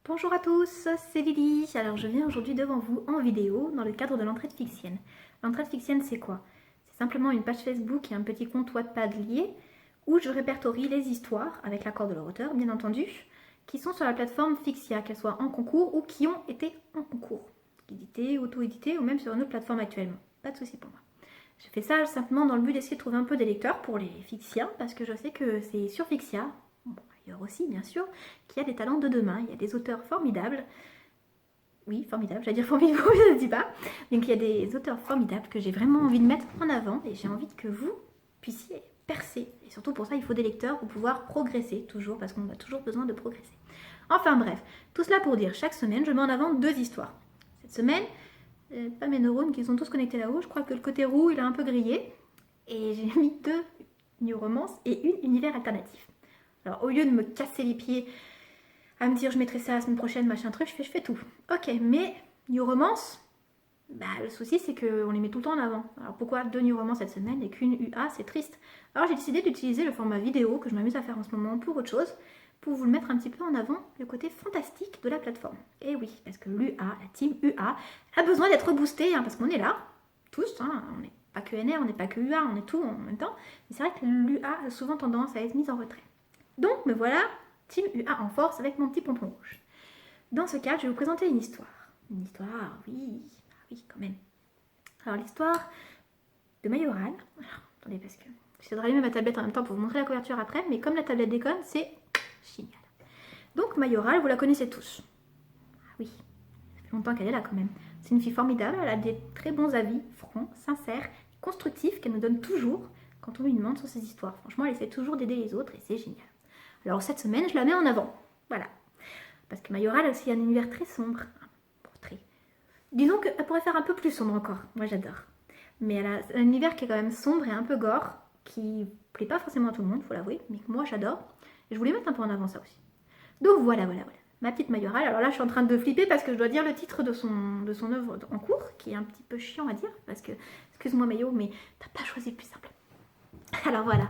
Bonjour à tous, c'est Lily. Alors je viens aujourd'hui devant vous en vidéo dans le cadre de l'entraide fictienne. L'entraide fictienne c'est quoi? C'est simplement une page Facebook et un petit compte Wattpad lié où je répertorie les histoires, avec l'accord de leur auteur bien entendu, qui sont sur la plateforme Fixia, qu'elles soient en concours ou qui ont été en concours. Éditées, auto-éditées ou même sur une autre plateforme actuellement. Pas de souci pour moi. Je fais ça simplement dans le but d'essayer de trouver un peu des lecteurs pour les Fixia parce que je sais que c'est sur Fixia, ailleurs aussi bien sûr, qu'il y a des talents de demain, il y a des auteurs formidables. Oui, formidable, j'allais dire formidable, je ne dis pas. Donc il y a des auteurs formidables que j'ai vraiment envie de mettre en avant et j'ai envie que vous puissiez percer. Et surtout pour ça, il faut des lecteurs pour pouvoir progresser toujours, parce qu'on a toujours besoin de progresser. Enfin bref, tout cela pour dire, chaque semaine, je mets en avant 2 histoires. Cette semaine, pas mes neurones qui sont tous connectés là-haut, je crois que le côté roux, il a un peu grillé. Et j'ai mis 2 new romances et une univers alternatif. Alors au lieu de me casser les pieds à me dire je mettrai ça la semaine prochaine, machin truc, je fais tout. Ok, mais New Romance, bah, le souci c'est qu'on les met tout le temps en avant. Alors pourquoi 2 New Romance cette semaine et qu'une UA, c'est triste. Alors j'ai décidé d'utiliser le format vidéo que je m'amuse à faire en ce moment pour autre chose, pour vous le mettre un petit peu en avant, le côté fantastique de la plateforme. Et oui, parce que l'UA, la team UA, a besoin d'être boostée, parce qu'on est là, tous, on n'est pas que NR, on n'est pas que UA, on est tout en même temps. Mais c'est vrai que l'UA a souvent tendance à être mise en retrait. Donc me voilà, team UA en force avec mon petit pompon rouge. Dans ce cas, je vais vous présenter une histoire. Une histoire, oui, quand même. Alors l'histoire de Mayoral. Alors, attendez, parce que j'essaie de rallumer ma tablette en même temps pour vous montrer la couverture après, mais comme la tablette déconne, c'est génial. Donc Mayoral, vous la connaissez tous. Ah oui, ça fait longtemps qu'elle est là quand même. C'est une fille formidable, elle a des très bons avis, francs, sincères, constructifs, qu'elle nous donne toujours quand on lui demande sur ses histoires. Franchement, elle essaie toujours d'aider les autres et c'est génial. Alors cette semaine, je la mets en avant. Voilà. Parce que Mayoral a aussi un univers très sombre. Très. Disons qu'elle pourrait faire un peu plus sombre encore. Moi, j'adore. Mais elle a un univers qui est quand même sombre et un peu gore, qui plaît pas forcément à tout le monde, faut l'avouer, mais que moi, j'adore. Et je voulais mettre un peu en avant ça aussi. Donc voilà. Ma petite Mayoral. Alors là, je suis en train de flipper parce que je dois dire le titre de son œuvre en cours, qui est un petit peu chiant à dire, parce que, excuse-moi Mayo, mais t'as pas choisi le plus simple. Alors voilà.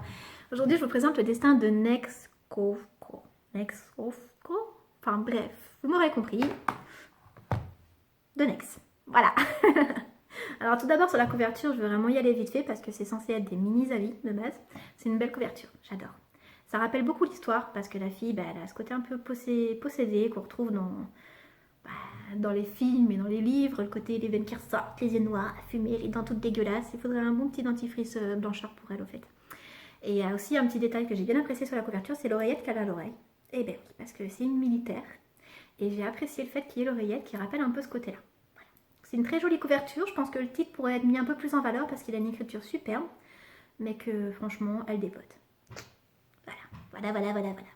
Aujourd'hui, je vous présente le destin de Nexco. Enfin bref, vous m'aurez compris. De Nex. Voilà. Alors tout d'abord sur la couverture, je vais vraiment y aller vite fait parce que c'est censé être des mini-avis de base. C'est une belle couverture, j'adore. Ça rappelle beaucoup l'histoire parce que la fille, elle a ce côté un peu possédé qu'on retrouve dans les films et dans les livres. Le côté les veines qui ressortent, les yeux noirs, la fumée, les dents toutes dégueulasses. Il faudrait un bon petit dentifrice blancheur pour elle au fait. Et il y a aussi un petit détail que j'ai bien apprécié sur la couverture, c'est l'oreillette qu'elle a à l'oreille. Eh bien oui, parce que c'est une militaire. Et j'ai apprécié le fait qu'il y ait l'oreillette qui rappelle un peu ce côté-là. Voilà. C'est une très jolie couverture, je pense que le titre pourrait être mis un peu plus en valeur parce qu'il a une écriture superbe, mais que franchement, elle dépote. Voilà.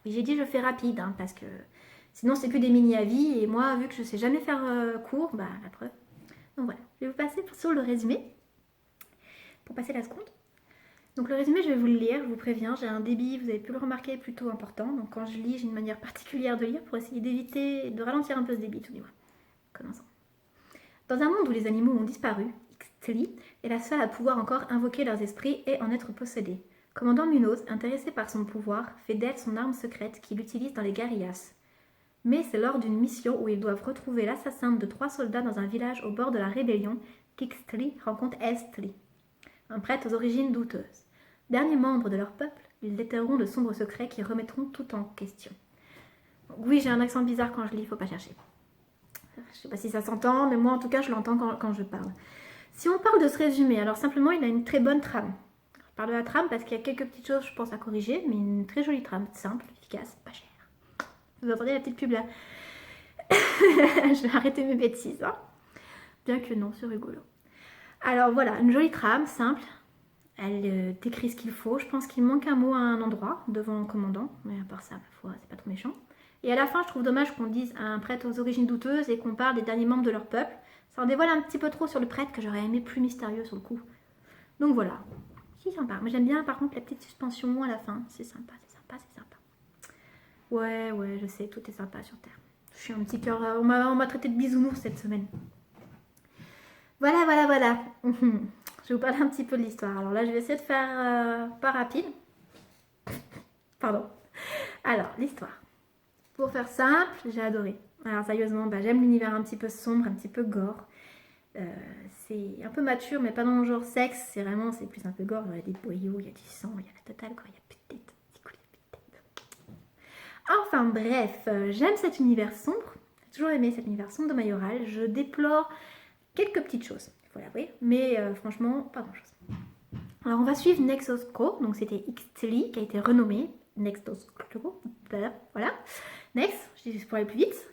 Oui, j'ai dit je fais rapide, parce que sinon c'est plus des mini-avis, et moi, vu que je sais jamais faire court, la preuve. Donc voilà, je vais vous passer sur le résumé, pour passer la seconde. Donc le résumé, je vais vous le lire, je vous préviens, j'ai un débit, vous avez pu le remarquer, plutôt important. Donc quand je lis, j'ai une manière particulière de lire pour essayer d'éviter, de ralentir un peu ce débit, tout du moins. Commençons. Dans un monde où les animaux ont disparu, Ixtli est la seule à pouvoir encore invoquer leurs esprits et en être possédée. Commandant Munoz, intéressé par son pouvoir, fait d'elle son arme secrète qu'il utilise dans les guérillas. Mais c'est lors d'une mission où ils doivent retrouver l'assassin de 3 soldats dans un village au bord de la rébellion qu'Ixtli rencontre Estli, un prêtre aux origines douteuses. Derniers membres de leur peuple, ils déterreront de sombres secrets qui remettront tout en question. Donc, oui, j'ai un accent bizarre quand je lis, faut pas chercher. Je sais pas si ça s'entend, mais moi en tout cas je l'entends quand je parle. Si on parle de ce résumé, alors simplement il a une très bonne trame. Je parle de la trame parce qu'il y a quelques petites choses je pense à corriger, mais une très jolie trame, simple, efficace, pas chère. Vous entendez la petite pub là? Je vais arrêter mes bêtises, bien que non, c'est rigolo. Alors voilà, une jolie trame, simple. Elle décrit ce qu'il faut. Je pense qu'il manque un mot à un endroit, devant le commandant. Mais à part ça, ma foi, c'est pas trop méchant. Et à la fin, je trouve dommage qu'on dise un prêtre aux origines douteuses et qu'on parle des derniers membres de leur peuple. Ça en dévoile un petit peu trop sur le prêtre que j'aurais aimé plus mystérieux sur le coup. Donc voilà. C'est sympa. Mais j'aime bien par contre la petite suspension à la fin. C'est sympa. Ouais, je sais, tout est sympa sur Terre. Je suis un petit cœur. On m'a traité de bisounours cette semaine. Voilà. Je vais vous parler un petit peu de l'histoire. Alors là, je vais essayer de faire pas rapide. Pardon. Alors, l'histoire. Pour faire simple, j'ai adoré. Alors sérieusement, j'aime l'univers un petit peu sombre, un petit peu gore. C'est un peu mature, mais pas dans le genre sexe, c'est plus un peu gore. Il y a des boyaux, il y a du sang, il y a la totale, quoi. Il y a plus de tête. C'est cool, il y a plus de tête. Enfin bref, j'aime cet univers sombre. J'ai toujours aimé cet univers sombre de Majoral. Je déplore quelques petites choses, il faut l'avouer, mais franchement, pas grand chose. Alors on va suivre Nexosco, donc c'était Ixtli qui a été renommé Nexosco, voilà. Next, je dis pour aller plus vite.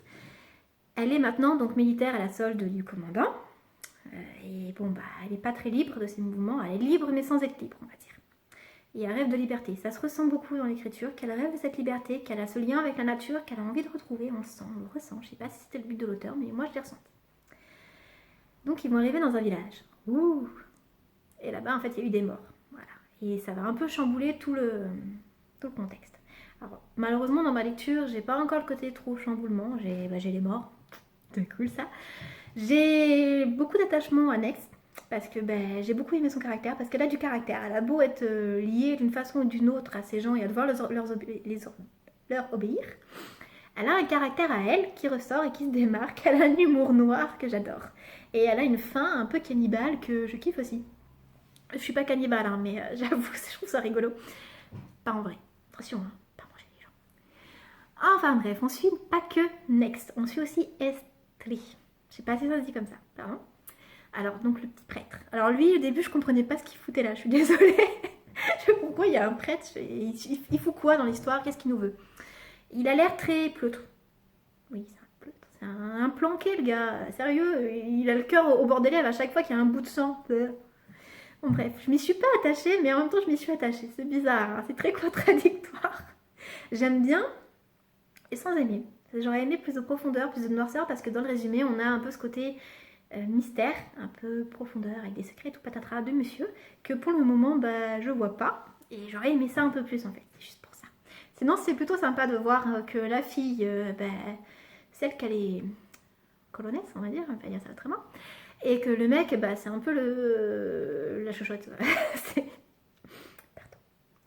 Elle est maintenant donc militaire à la solde du commandant. Et bon, elle n'est pas très libre de ses mouvements. Elle est libre mais sans être libre, on va dire. Et elle rêve de liberté. Ça se ressent beaucoup dans l'écriture, qu'elle rêve de cette liberté, qu'elle a ce lien avec la nature, qu'elle a envie de retrouver. On le sent, on le ressent. Je ne sais pas si c'était le but de l'auteur, mais moi je l'ai ressenti. Donc ils vont arriver dans un village. Ouh. Et là-bas, en fait, il y a eu des morts. Voilà. Et ça va un peu chambouler tout le contexte. Alors, malheureusement, dans ma lecture, j'ai pas encore le côté trop chamboulement. J'ai les morts. C'est cool ça. J'ai beaucoup d'attachement à Next parce que j'ai beaucoup aimé son caractère, parce qu'elle a du caractère. Elle a beau être liée d'une façon ou d'une autre à ces gens et à devoir leur obéir. Elle a un caractère à elle qui ressort et qui se démarque. Elle a un humour noir que j'adore. Et elle a une fin un peu cannibale que je kiffe aussi. Je suis pas cannibale, hein, mais j'avoue, je trouve ça rigolo. Pas en vrai. Attention, hein, pas manger les gens. Enfin bref, on suit pas que Next, on suit aussi Estri. Je sais pas si ça se dit comme ça, pardon. Alors, donc le petit prêtre. Alors lui, au début, je comprenais pas ce qu'il foutait là, je suis désolée. Pourquoi il y a un prêtre, il fout quoi dans l'histoire? Qu'est-ce qu'il nous veut? Il a l'air très pleutre. Oui, c'est un pleutre. C'est un planqué, le gars. Sérieux, il a le cœur au bord des lèvres à chaque fois qu'il y a un bout de sang. Bon, bref, je m'y suis pas attachée, mais en même temps, je m'y suis attachée. C'est bizarre, hein, c'est très contradictoire. J'aime bien et sans aimer. J'aurais aimé plus de profondeur, plus de noirceur, parce que dans le résumé, on a un peu ce côté mystère, un peu profondeur, avec des secrets tout patatras de monsieur, que pour le moment, je vois pas. Et j'aurais aimé ça un peu plus, en fait. C'est juste pour ça. Sinon, c'est plutôt sympa de voir que la fille, celle qu'elle est colonesse, on va dire, on va dire ça autrement, et que le mec, c'est un peu la chouchotte. Pardon,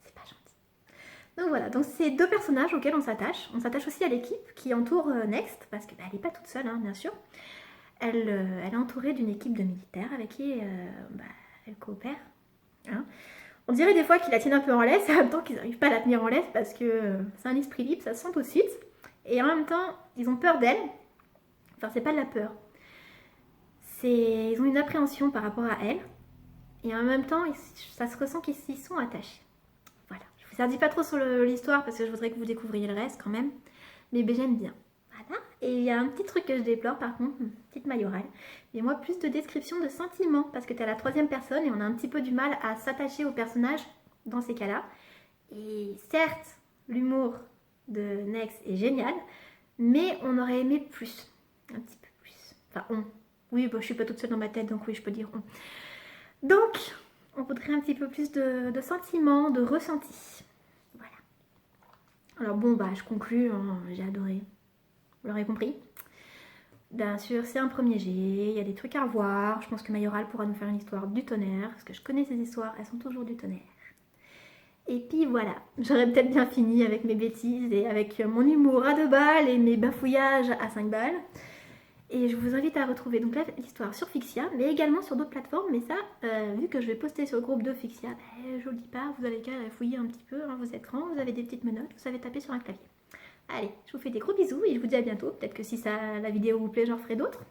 c'est pas gentil. Donc voilà, donc c'est deux personnages auxquels on s'attache. On s'attache aussi à l'équipe qui entoure Next, parce qu'elle n'est pas toute seule, hein, bien sûr. Elle est entourée d'une équipe de militaires avec qui elle coopère. Hein. On dirait des fois qu'ils la tiennent un peu en laisse, et en même temps qu'ils n'arrivent pas à la tenir en laisse, parce que c'est un esprit libre, ça se sent tout de suite. Et en même temps, ils ont peur d'elle. Enfin, c'est pas de la peur. Ils ont une appréhension par rapport à elle. Et en même temps, ça se ressent qu'ils s'y sont attachés. Voilà. Je vous en dis pas trop sur l'histoire parce que je voudrais que vous découvriez le reste quand même. Mais j'aime bien. Voilà. Et il y a un petit truc que je déplore par contre, une petite Majoral. Mais moi, plus de description de sentiments. Parce que tu es à la troisième personne et on a un petit peu du mal à s'attacher au personnage dans ces cas-là. Et certes, l'humour de Next est génial. Mais on aurait aimé plus. Un petit peu plus. Enfin, Oui, je suis pas toute seule dans ma tête, donc oui, je peux dire on. Donc, on voudrait un petit peu plus de sentiments, de ressentis. Voilà. Alors bon, je conclue, hein, j'ai adoré. Vous l'aurez compris. Bien sûr, c'est un premier jet, il y a des trucs à revoir. Je pense que Majoral pourra nous faire une histoire du tonnerre, parce que je connais ces histoires, elles sont toujours du tonnerre. Et puis voilà, j'aurais peut-être bien fini avec mes bêtises et avec mon humour à 2 balles et mes bafouillages à 5 balles. Et je vous invite à retrouver donc l'histoire sur Fixia, mais également sur d'autres plateformes. Mais ça, vu que je vais poster sur le groupe de Fixia, je vous le dis pas, vous avez qu'à fouiller un petit peu vos écrans, vous avez des petites menottes, vous savez taper sur un clavier. Allez, je vous fais des gros bisous et je vous dis à bientôt. Peut-être que si la vidéo vous plaît, j'en ferai d'autres.